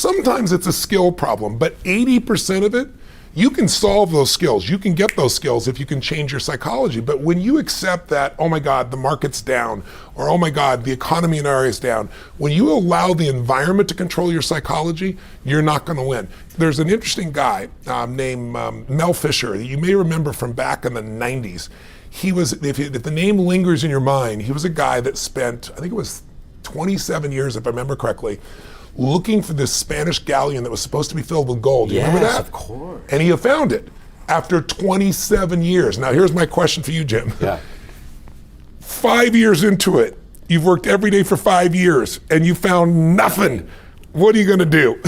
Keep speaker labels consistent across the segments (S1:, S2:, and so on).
S1: sometimes it's a skill problem, but 80% of it, you can solve those skills. You can get those skills if you can change your psychology. But when you accept that, oh my God, the market's down, or oh my God, the economy in our area is down, when you allow the environment to control your psychology, you're not going to win. There's an interesting guy named Mel Fisher that you may remember from back in the 90s. He was, if the name lingers in your mind, he was a guy that spent, I think it was 27 years, if I remember correctly, looking for this Spanish galleon that was supposed to be filled with gold. Do you remember that?
S2: Yes, of course.
S1: And he found it after 27 years. Now here's my question for you, Jim.
S2: Yeah.
S1: 5 years into it, you've worked every day for 5 years and you found nothing. What are you gonna do?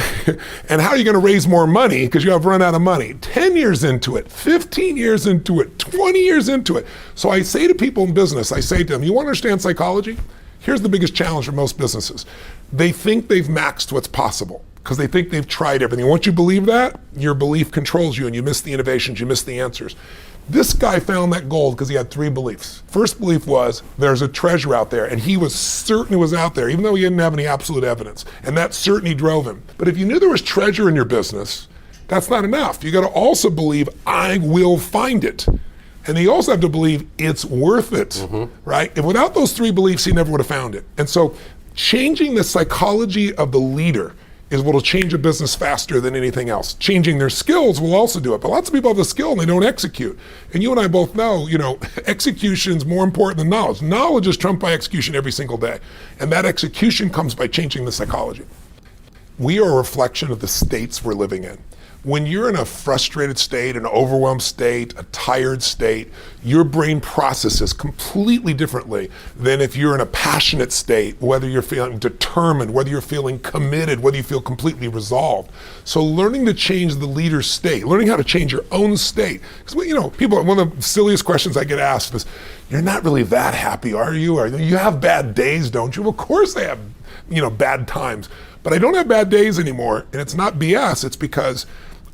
S1: And how are you gonna raise more money because you have run out of money? 10 years into it, 15 years into it, 20 years into it. So I say to people in business, I say to them, you wanna understand psychology? Here's the biggest challenge for most businesses. They think they've maxed what's possible because they think they've tried everything. Once you believe that, your belief controls you and you miss the innovations, you miss the answers. This guy found that gold because he had 3 beliefs. First belief was there's a treasure out there, and he was certain it was out there, even though he didn't have any absolute evidence. And that certainty drove him. But if you knew there was treasure in your business, that's not enough. You got to also believe I will find it. And you also have to believe it's worth it, right? If without those 3 beliefs, he never would have found it. And so changing the psychology of the leader is what will change a business faster than anything else. Changing their skills will also do it. But lots of people have the skill and they don't execute. And you and I both know, execution is more important than knowledge. Knowledge is trumped by execution every single day. And that execution comes by changing the psychology. We are a reflection of the states we're living in. When you're in a frustrated state, an overwhelmed state, a tired state, your brain processes completely differently than if you're in a passionate state, whether you're feeling determined, whether you're feeling committed, whether you feel completely resolved. So learning to change the leader's state, learning how to change your own state. Because people, one of the silliest questions I get asked is, you're not really that happy, are you? You have bad days, don't you? Of course I have, bad times. But I don't have bad days anymore, and it's not BS, it's because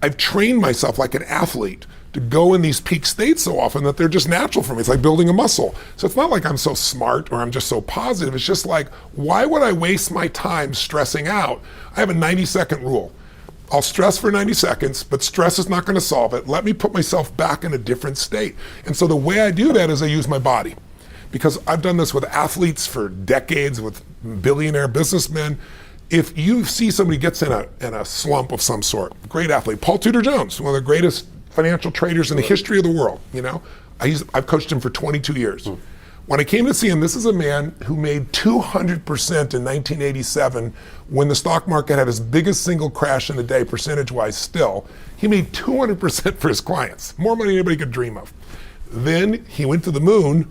S1: I've trained myself like an athlete to go in these peak states so often that they're just natural for me. It's like building a muscle. So it's not like I'm so smart or I'm just so positive. It's just like, why would I waste my time stressing out? I have a 90-second rule. I'll stress for 90 seconds, but stress is not going to solve it. Let me put myself back in a different state. And so the way I do that is I use my body. Because I've done this with athletes for decades, with billionaire businessmen. If you see somebody gets in a slump of some sort, great athlete, Paul Tudor Jones, one of the greatest financial traders in the history of the world, I've coached him for 22 years. When I came to see him, this is a man who made 200% in 1987 when the stock market had its biggest single crash in a day, percentage-wise still. He made 200% for his clients, more money than anybody could dream of. Then he went to the moon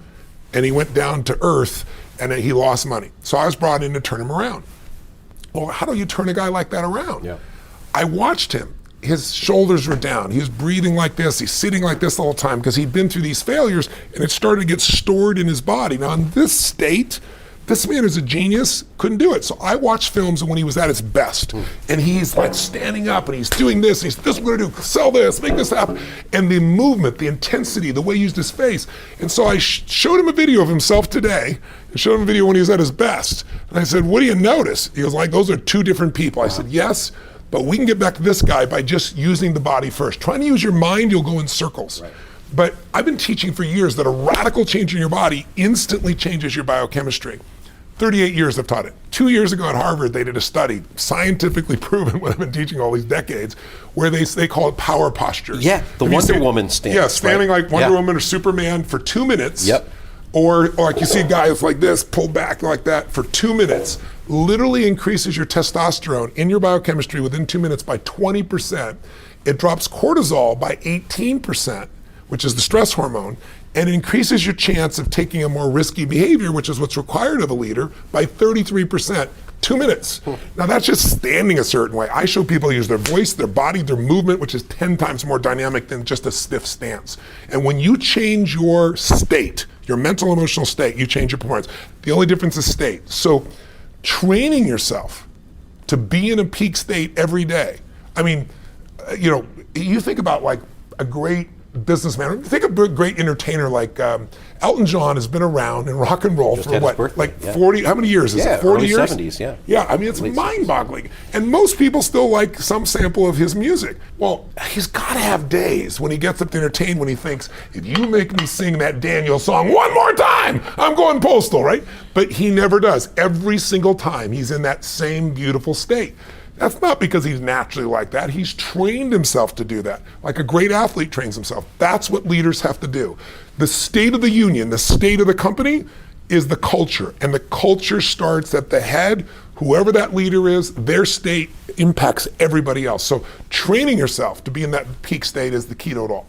S1: and he went down to Earth and he lost money. So I was brought in to turn him around. Well, how do you turn a guy like that around?
S2: Yeah.
S1: I watched him. His shoulders were down. He was breathing like this. He's sitting like this all the time because he'd been through these failures and it started to get stored in his body. Now in this state, this man is a genius, couldn't do it. So I watched films when he was at his best and he's like standing up and he's doing this, and he's, this is what I'm gonna do, sell this, make this happen. And the movement, the intensity, the way he used his face. And so I showed him a video of himself today and showed him a video when he was at his best. And I said, what do you notice? He was like, those are 2 different people. I said, yes, but we can get back to this guy by just using the body first. Trying to use your mind, you'll go in circles. Right. But I've been teaching for years that a radical change in your body instantly changes your biochemistry. 38 years I've taught it. 2 years ago at Harvard, they did a study, scientifically proven what I've been teaching all these decades, where they call it power postures.
S2: Yeah, the Wonder Woman stance.
S1: Yeah, standing like Wonder Woman or Superman for 2 minutes.
S2: Yep.
S1: Or like you see guys like this, pulled back like that for 2 minutes, literally increases your testosterone in your biochemistry within 2 minutes by 20%. It drops cortisol by 18%, which is the stress hormone, and increases your chance of taking a more risky behavior, which is what's required of a leader, by 33%. 2 minutes. Now that's just standing a certain way. I show people use their voice, their body, their movement, which is 10 times more dynamic than just a stiff stance. And when you change your state, your mental, emotional state, you change your performance. The only difference is state. So training yourself to be in a peak state every day. I mean, you think about like a great businessman. Think of a great entertainer like Elton John has been around in rock and roll for
S2: had his
S1: what,
S2: birthday,
S1: like
S2: yeah.
S1: 40, how many years is
S2: Yeah,
S1: it, 40
S2: early
S1: years?
S2: 70s, yeah.
S1: Yeah, I mean, it's
S2: Late 70s.
S1: mind-boggling. And most people still like some sample of his music. Well, he's got to have days when he gets up to entertain, when he thinks, if you make me sing that Daniel song one more time, I'm going postal, right? But he never does. Every single time he's in that same beautiful state. That's not because he's naturally like that. He's trained himself to do that. Like a great athlete trains himself. That's what leaders have to do. The state of the union, the state of the company, is the culture. And the culture starts at the head. Whoever that leader is, their state impacts everybody else. So training yourself to be in that peak state is the key to it all.